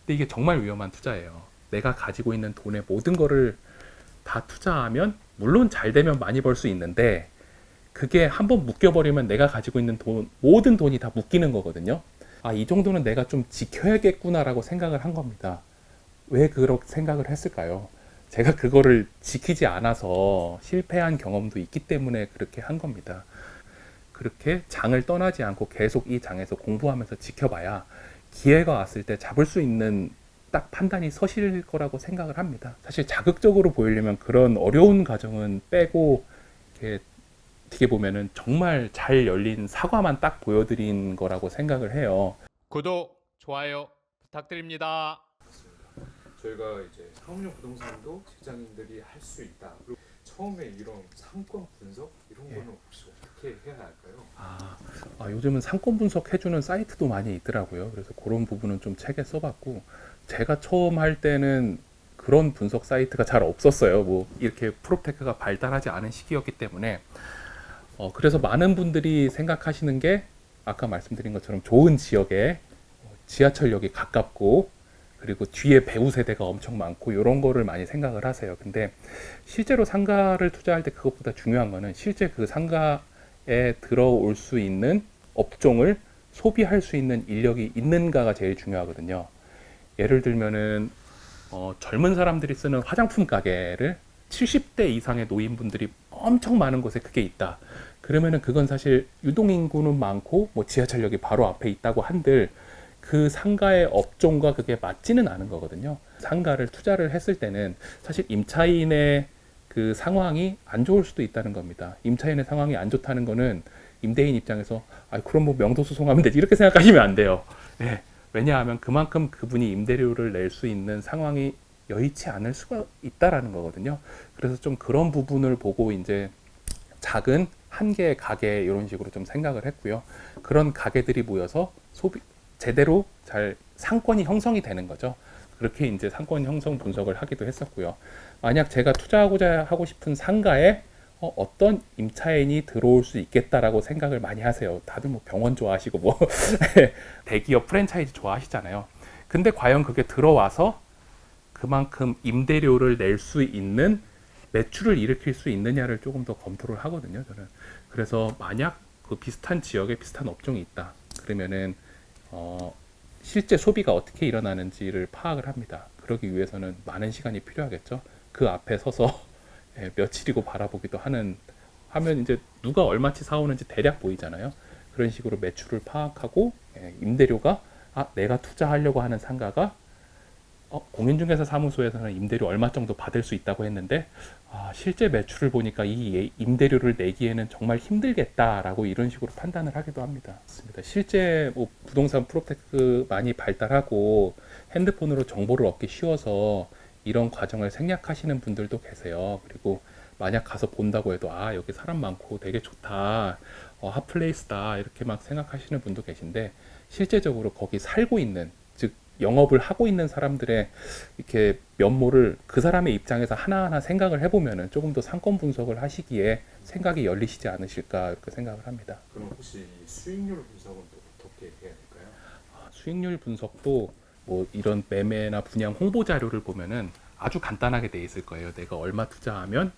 근데 이게 정말 위험한 투자예요. 내가 가지고 있는 돈의 모든 거를 다 투자하면 물론 잘 되면 많이 벌 수 있는데 그게 한번 묶여버리면 내가 가지고 있는 돈, 모든 돈이 다 묶이는 거거든요. 아, 이 정도는 내가 좀 지켜야겠구나라고 생각을 한 겁니다. 왜 그렇게 생각을 했을까요? 제가 그거를 지키지 않아서 실패한 경험도 있기 때문에 그렇게 한 겁니다. 그렇게 장을 떠나지 않고 계속 이 장에서 공부하면서 지켜봐야 기회가 왔을 때 잡을 수 있는 딱 판단이 서실 거라고 생각을 합니다. 사실 자극적으로 보이려면 그런 어려운 과정은 빼고 이렇게 어떻게 보면은 정말 잘 열린 사과만 딱 보여드린 거라고 생각을 해요. 구독, 좋아요 부탁드립니다. 저희가 이제 상업용 부동산도 직장인들이 할 수 있다. 그리고 처음에 이런 상권 분석 이런 거는 혹시 어떻게 해야 할까요? 요즘은 상권 분석해주는 사이트도 많이 있더라고요. 그래서 그런 부분은 좀 책에 써봤고, 제가 처음 할 때는 그런 분석 사이트가 잘 없었어요. 뭐 이렇게 프롭테크가 발달하지 않은 시기였기 때문에. 그래서 많은 분들이 생각하시는 게 아까 말씀드린 것처럼 좋은 지역에 지하철역이 가깝고 그리고 뒤에 배우 세대가 엄청 많고 이런 거를 많이 생각을 하세요. 근데 실제로 상가를 투자할 때 그것보다 중요한 거는 실제 그 상가에 들어올 수 있는 업종을 소비할 수 있는 인력이 있는가가 제일 중요하거든요. 예를 들면은 젊은 사람들이 쓰는 화장품 가게를 70대 이상의 노인분들이 엄청 많은 곳에 그게 있다. 그러면은 그건 사실 유동인구는 많고 뭐 지하철역이 바로 앞에 있다고 한들 그 상가의 업종과 그게 맞지는 않은 거거든요. 상가를 투자를 했을 때는 사실 임차인의 그 상황이 안 좋을 수도 있다는 겁니다. 임차인의 상황이 안 좋다는 거는 임대인 입장에서 그럼 뭐 명도소송하면 되지 이렇게 생각하시면 안 돼요. 네. 왜냐하면 그만큼 그분이 임대료를 낼 수 있는 상황이 여의치 않을 수가 있다라는 거거든요. 그래서 좀 그런 부분을 보고 이제 작은 한 개의 가게 이런 식으로 좀 생각을 했고요. 그런 가게들이 모여서 제대로 잘 상권이 형성이 되는 거죠. 그렇게 이제 상권 형성 분석을 하기도 했었고요. 만약 제가 투자하고자 하고 싶은 상가에 어떤 임차인이 들어올 수 있겠다라고 생각을 많이 하세요. 다들 뭐 병원 좋아하시고 뭐 대기업 프랜차이즈 좋아하시잖아요. 근데 과연 그게 들어와서 그만큼 임대료를 낼 수 있는 매출을 일으킬 수 있느냐를 조금 더 검토를 하거든요, 저는. 그래서 만약 그 비슷한 지역에 비슷한 업종이 있다. 그러면은 실제 소비가 어떻게 일어나는지를 파악을 합니다. 그러기 위해서는 많은 시간이 필요하겠죠. 그 앞에 서서 며칠이고 바라보기도 하면 이제 누가 얼마치 사오는지 대략 보이잖아요. 그런 식으로 매출을 파악하고 임대료가 내가 투자하려고 하는 상가가 공인중개사 사무소에서는 임대료 얼마 정도 받을 수 있다고 했는데 실제 매출을 보니까 이 임대료를 내기에는 정말 힘들겠다라고 이런 식으로 판단을 하기도 합니다. 맞습니다. 실제 뭐 부동산 프로테크 많이 발달하고 핸드폰으로 정보를 얻기 쉬워서 이런 과정을 생략하시는 분들도 계세요. 그리고 만약 가서 본다고 해도 여기 사람 많고 되게 좋다, 핫플레이스다 이렇게 막 생각하시는 분도 계신데 실제적으로 거기 살고 있는 즉 영업을 하고 있는 사람들의 이렇게 면모를 그 사람의 입장에서 하나하나 생각을 해보면은 조금 더 상권 분석을 하시기에 생각이 열리시지 않으실까 이렇게 생각을 합니다. 그럼 혹시 수익률 분석은 또 어떻게 해야 될까요? 수익률 분석도 뭐 이런 매매나 분양 홍보 자료를 보면은 아주 간단하게 돼 있을 거예요. 내가 얼마 투자하면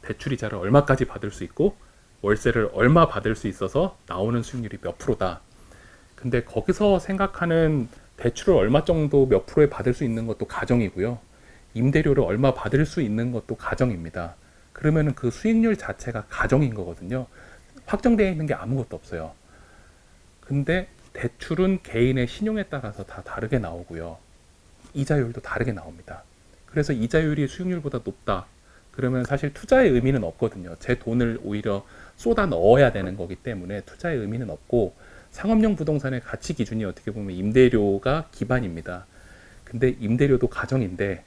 대출 이자를 얼마까지 받을 수 있고 월세를 얼마 받을 수 있어서 나오는 수익률이 몇 프로다. 근데 거기서 생각하는 대출을 얼마 정도 몇 프로에 받을 수 있는 것도 가정이고요. 임대료를 얼마 받을 수 있는 것도 가정입니다. 그러면은 그 수익률 자체가 가정인 거거든요. 확정되어 있는 게 아무것도 없어요. 근데 대출은 개인의 신용에 따라서 다 다르게 나오고요. 이자율도 다르게 나옵니다. 그래서 이자율이 수익률보다 높다. 그러면 사실 투자의 의미는 없거든요. 제 돈을 오히려 쏟아 넣어야 되는 거기 때문에 투자의 의미는 없고 상업용 부동산의 가치 기준이 어떻게 보면 임대료가 기반입니다. 근데 임대료도 가정인데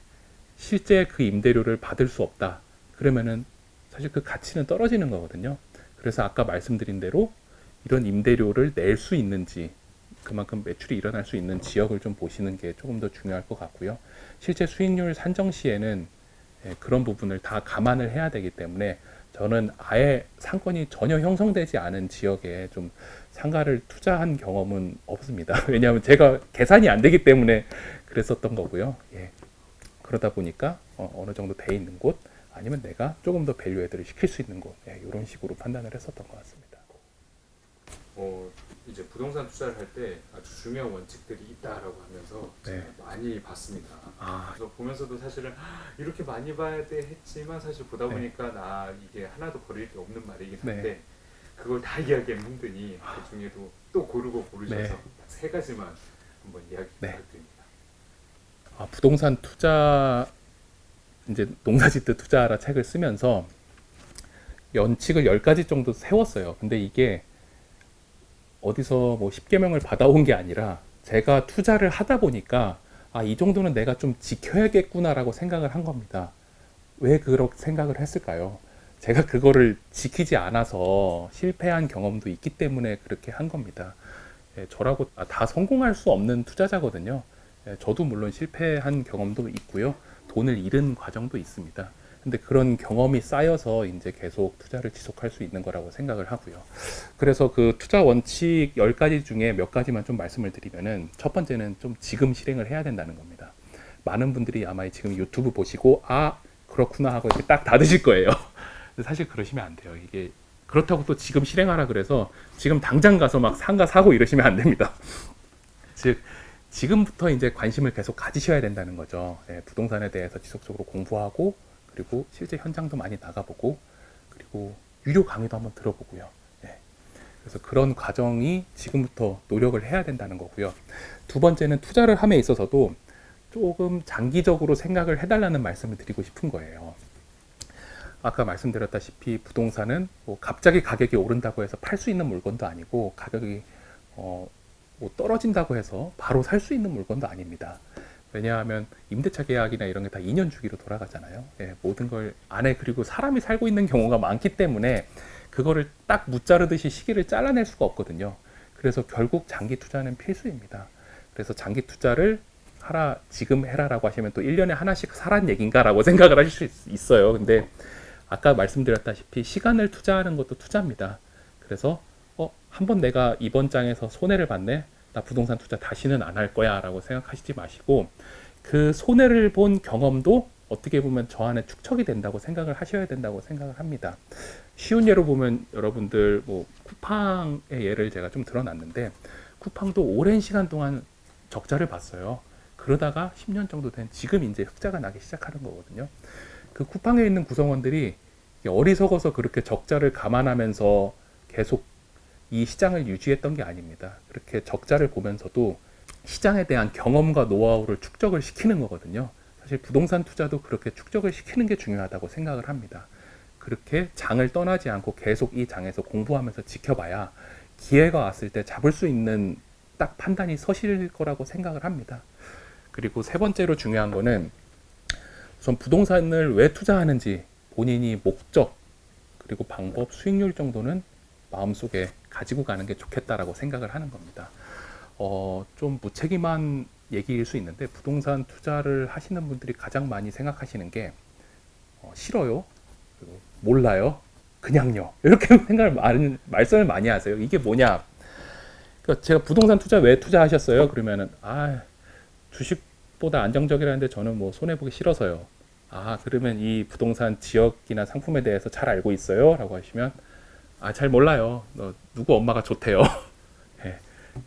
실제 그 임대료를 받을 수 없다. 그러면은 사실 그 가치는 떨어지는 거거든요. 그래서 아까 말씀드린 대로 이런 임대료를 낼 수 있는지 그만큼 매출이 일어날 수 있는 지역을 좀 보시는 게 조금 더 중요할 것 같고요. 실제 수익률 산정 시에는 그런 부분을 다 감안을 해야 되기 때문에 저는 아예 상권이 전혀 형성되지 않은 지역에 좀 상가를 투자한 경험은 없습니다. 왜냐하면 제가 계산이 안 되기 때문에 그랬었던 거고요. 예. 그러다 보니까 어느 정도 돼 있는 곳 아니면 내가 조금 더 밸류 애들을 시킬 수 있는 곳 이런 식으로 판단을 했었던 것 같습니다. 이제 부동산 투자를 할 때 아주 중요한 원칙들이 있다라고 하면서 제가 네. 많이 봤습니다. 아, 그래서 보면서도 사실은 이렇게 많이 봐야 돼 했지만 사실 보다 네. 보니까 이게 하나도 버릴 게 없는 말이긴 네. 한데 그걸 다 이야기하면 힘드니 그 중에도 또 고르셔서 네. 딱 세 가지만 한번 이야기 네. 부탁드립니다. 부동산 투자 이제 농사짓듯 투자하라 책을 쓰면서 연칙을 10가지 정도 세웠어요. 근데 이게 어디서 뭐 10계명을 받아온 게 아니라 제가 투자를 하다 보니까 이 정도는 내가 좀 지켜야겠구나라고 생각을 한 겁니다. 왜 그렇게 생각을 했을까요? 제가 그거를 지키지 않아서 실패한 경험도 있기 때문에 그렇게 한 겁니다. 저라고 다 성공할 수 없는 투자자거든요. 저도 물론 실패한 경험도 있고요. 돈을 잃은 과정도 있습니다. 근데 그런 경험이 쌓여서 이제 계속 투자를 지속할 수 있는 거라고 생각을 하고요. 그래서 그 투자 원칙 10가지 중에 몇 가지만 좀 말씀을 드리면은 첫 번째는 좀 지금 실행을 해야 된다는 겁니다. 많은 분들이 아마 지금 유튜브 보시고 그렇구나 하고 이렇게 딱 닫으실 거예요. 근데 사실 그러시면 안 돼요. 이게 그렇다고 또 지금 실행하라 그래서 지금 당장 가서 막 상가 사고 이러시면 안 됩니다. 즉 지금부터 이제 관심을 계속 가지셔야 된다는 거죠. 부동산에 대해서 지속적으로 공부하고 그리고 실제 현장도 많이 나가보고 그리고 유료 강의도 한번 들어보고요. 그래서 그런 과정이 지금부터 노력을 해야 된다는 거고요. 두 번째는 투자를 함에 있어서도 조금 장기적으로 생각을 해달라는 말씀을 드리고 싶은 거예요. 아까 말씀드렸다시피 부동산은 뭐 갑자기 가격이 오른다고 해서 팔 수 있는 물건도 아니고 가격이 뭐 떨어진다고 해서 바로 살 수 있는 물건도 아닙니다. 왜냐하면 임대차 계약이나 이런 게 다 2년 주기로 돌아가잖아요. 모든 걸 안에 그리고 사람이 살고 있는 경우가 많기 때문에 그거를 딱 무자르듯이 시기를 잘라낼 수가 없거든요. 그래서 결국 장기 투자는 필수입니다. 그래서 장기 투자를 지금 해라라고 하시면 또 1년에 하나씩 사란 얘기인가라고 생각을 하실 수 있어요. 근데 아까 말씀드렸다시피 시간을 투자하는 것도 투자입니다. 그래서 한번 내가 이번 장에서 손해를 봤네. 나 부동산 투자 다시는 안 할 거야 라고 생각하시지 마시고 그 손해를 본 경험도 어떻게 보면 저 안에 축적이 된다고 생각을 하셔야 된다고 생각을 합니다. 쉬운 예로 보면 여러분들 뭐 쿠팡의 예를 제가 좀 들어놨는데 쿠팡도 오랜 시간 동안 적자를 봤어요. 그러다가 10년 정도 된 지금 이제 흑자가 나기 시작하는 거거든요. 그 쿠팡에 있는 구성원들이 어리석어서 그렇게 적자를 감안하면서 계속 이 시장을 유지했던 게 아닙니다. 그렇게 적자를 보면서도 시장에 대한 경험과 노하우를 축적을 시키는 거거든요. 사실 부동산 투자도 그렇게 축적을 시키는 게 중요하다고 생각을 합니다. 그렇게 장을 떠나지 않고 계속 이 장에서 공부하면서 지켜봐야 기회가 왔을 때 잡을 수 있는 딱 판단이 서실 거라고 생각을 합니다. 그리고 세 번째로 중요한 거는 우선 부동산을 왜 투자하는지 본인이 목적 그리고 방법, 수익률 정도는 마음속에 가지고 가는 게 좋겠다라고 생각을 하는 겁니다. 좀 무책임한 얘기일 수 있는데 부동산 투자를 하시는 분들이 가장 많이 생각하시는 게 싫어요, 그리고 몰라요, 그냥요 이렇게 말씀을 많이 하세요. 이게 뭐냐? 그러니까 제가 부동산 투자 왜 투자하셨어요? 그러면은 주식보다 안정적이라는데 저는 뭐 손해보기 싫어서요. 그러면 이 부동산 지역이나 상품에 대해서 잘 알고 있어요? 라고 하시면 잘 몰라요. 누구 엄마가 좋대요.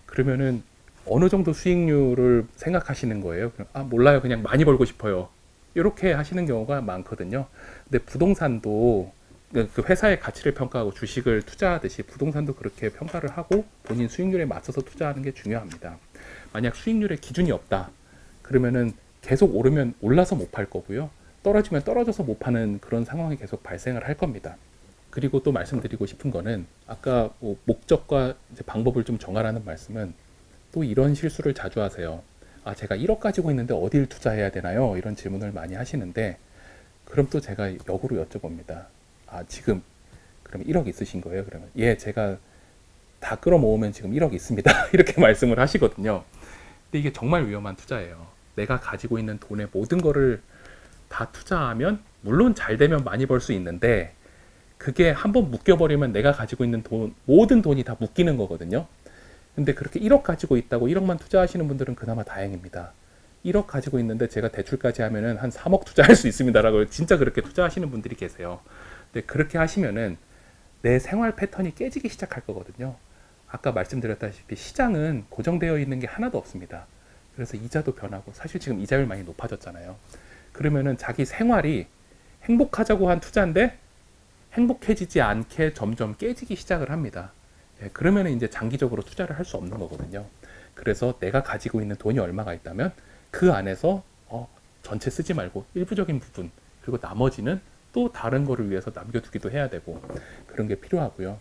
그러면은 어느 정도 수익률을 생각하시는 거예요? 몰라요. 그냥 많이 벌고 싶어요. 이렇게 하시는 경우가 많거든요. 근데 부동산도 그 회사의 가치를 평가하고 주식을 투자하듯이 부동산도 그렇게 평가를 하고 본인 수익률에 맞춰서 투자하는 게 중요합니다. 만약 수익률에 기준이 없다. 그러면은 계속 오르면 올라서 못 팔 거고요. 떨어지면 떨어져서 못 파는 그런 상황이 계속 발생을 할 겁니다. 그리고 또 말씀드리고 싶은 거는 아까 목적과 이제 방법을 좀 정하라는 말씀은 또 이런 실수를 자주 하세요. 제가 1억 가지고 있는데 어딜 투자해야 되나요? 이런 질문을 많이 하시는데 그럼 또 제가 역으로 여쭤봅니다. 지금 그럼 1억 있으신 거예요? 그러면 제가 다 끌어모으면 지금 1억 있습니다. 이렇게 말씀을 하시거든요. 근데 이게 정말 위험한 투자예요. 내가 가지고 있는 돈의 모든 거를 다 투자하면 물론 잘 되면 많이 벌 수 있는데 그게 한번 묶여버리면 내가 가지고 있는 모든 돈이 다 묶이는 거거든요. 근데 그렇게 1억 가지고 있다고 1억만 투자하시는 분들은 그나마 다행입니다. 1억 가지고 있는데 제가 대출까지 하면은 한 3억 투자할 수 있습니다라고 진짜 그렇게 투자하시는 분들이 계세요. 근데 그렇게 하시면은 내 생활 패턴이 깨지기 시작할 거거든요. 아까 말씀드렸다시피 시장은 고정되어 있는 게 하나도 없습니다. 그래서 이자도 변하고 사실 지금 이자율 많이 높아졌잖아요. 그러면은 자기 생활이 행복하자고 한 투자인데 행복해지지 않게 점점 깨지기 시작을 합니다. 예, 그러면은 이제 장기적으로 투자를 할 수 없는 거거든요. 그래서 내가 가지고 있는 돈이 얼마가 있다면 그 안에서 전체 쓰지 말고 일부적인 부분 그리고 나머지는 또 다른 거를 위해서 남겨두기도 해야 되고 그런 게 필요하고요.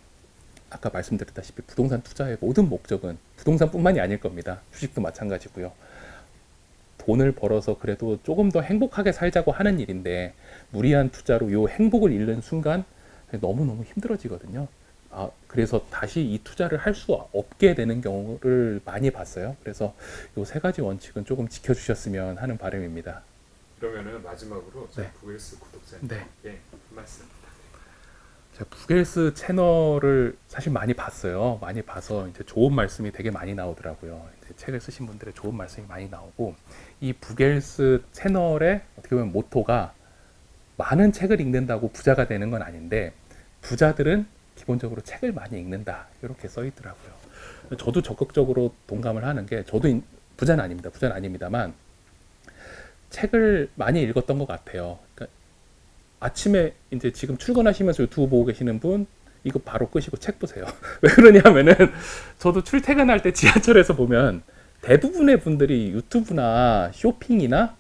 아까 말씀드렸다시피 부동산 투자의 모든 목적은 부동산뿐만이 아닐 겁니다. 주식도 마찬가지고요. 돈을 벌어서 그래도 조금 더 행복하게 살자고 하는 일인데 무리한 투자로 요 행복을 잃는 순간 너무너무 힘들어지거든요. 그래서 다시 이 투자를 할 수 없게 되는 경우를 많이 봤어요. 그래서 요 세 가지 원칙은 조금 지켜주셨으면 하는 바람입니다. 그러면은 마지막으로 네. 부엘스 구독자님께 네. 한 말씀. 제가 부겔스 채널을 사실 많이 봤어요. 많이 봐서 이제 좋은 말씀이 되게 많이 나오더라고요. 이제 책을 쓰신 분들의 좋은 말씀이 많이 나오고 이 부겔스 채널의 어떻게 보면 모토가 많은 책을 읽는다고 부자가 되는 건 아닌데 부자들은 기본적으로 책을 많이 읽는다 이렇게 써 있더라고요. 저도 적극적으로 동감을 하는 게 저도 부자는 아닙니다. 부자는 아닙니다만 책을 많이 읽었던 것 같아요. 그러니까 아침에 이제 지금 출근하시면서 유튜브 보고 계시는 분 이거 바로 끄시고 책 보세요. 왜 그러냐면은 저도 출퇴근할 때 지하철에서 보면 대부분의 분들이 유튜브나 쇼핑이나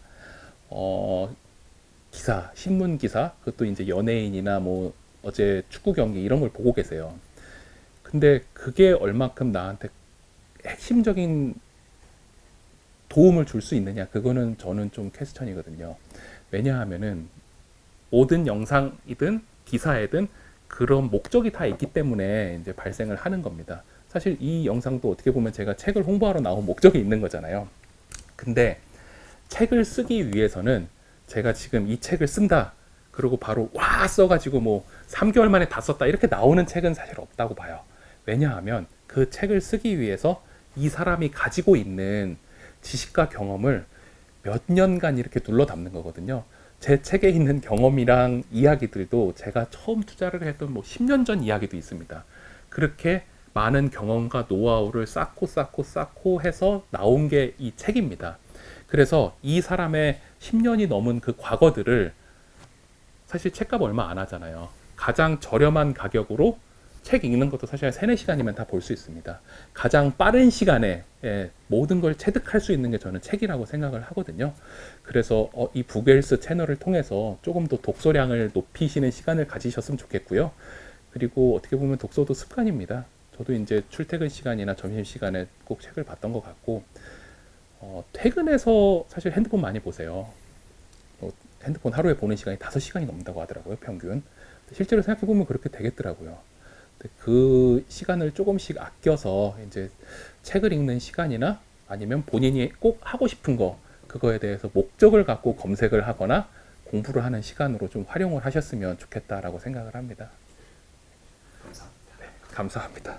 기사, 신문 기사, 그것도 이제 연예인이나 뭐 어제 축구 경기 이런 걸 보고 계세요. 근데 그게 얼마큼 나한테 핵심적인 도움을 줄 수 있느냐? 그거는 저는 좀 퀘스천이거든요. 왜냐하면은 모든 영상이든 기사에든 그런 목적이 다 있기 때문에 이제 발생을 하는 겁니다. 사실 이 영상도 어떻게 보면 제가 책을 홍보하러 나온 목적이 있는 거잖아요. 근데 책을 쓰기 위해서는 제가 지금 이 책을 쓴다. 그리고 바로 와 써가지고 뭐 3개월 만에 다 썼다. 이렇게 나오는 책은 사실 없다고 봐요. 왜냐하면 그 책을 쓰기 위해서 이 사람이 가지고 있는 지식과 경험을 몇 년간 이렇게 둘러 담는 거거든요. 제 책에 있는 경험이랑 이야기들도 제가 처음 투자를 했던 뭐 10년 전 이야기도 있습니다. 그렇게 많은 경험과 노하우를 쌓고 해서 나온 게 이 책입니다. 그래서 이 사람의 10년이 넘은 그 과거들을 사실 책값 얼마 안 하잖아요. 가장 저렴한 가격으로 책 읽는 것도 사실 한 3, 4시간이면 다 볼 수 있습니다. 가장 빠른 시간에 모든 걸 체득할 수 있는 게 저는 책이라고 생각을 하거든요. 그래서 이 부겔스 채널을 통해서 조금 더 독서량을 높이시는 시간을 가지셨으면 좋겠고요. 그리고 어떻게 보면 독서도 습관입니다. 저도 이제 출퇴근 시간이나 점심시간에 꼭 책을 봤던 것 같고 퇴근해서 사실 핸드폰 많이 보세요. 핸드폰 하루에 보는 시간이 5시간이 넘는다고 하더라고요, 평균. 실제로 생각해보면 그렇게 되겠더라고요. 그 시간을 조금씩 아껴서 이제 책을 읽는 시간이나 아니면 본인이 꼭 하고 싶은 거 그거에 대해서 목적을 갖고 검색을 하거나 공부를 하는 시간으로 좀 활용을 하셨으면 좋겠다라고 생각을 합니다. 감사합니다. 감사합니다.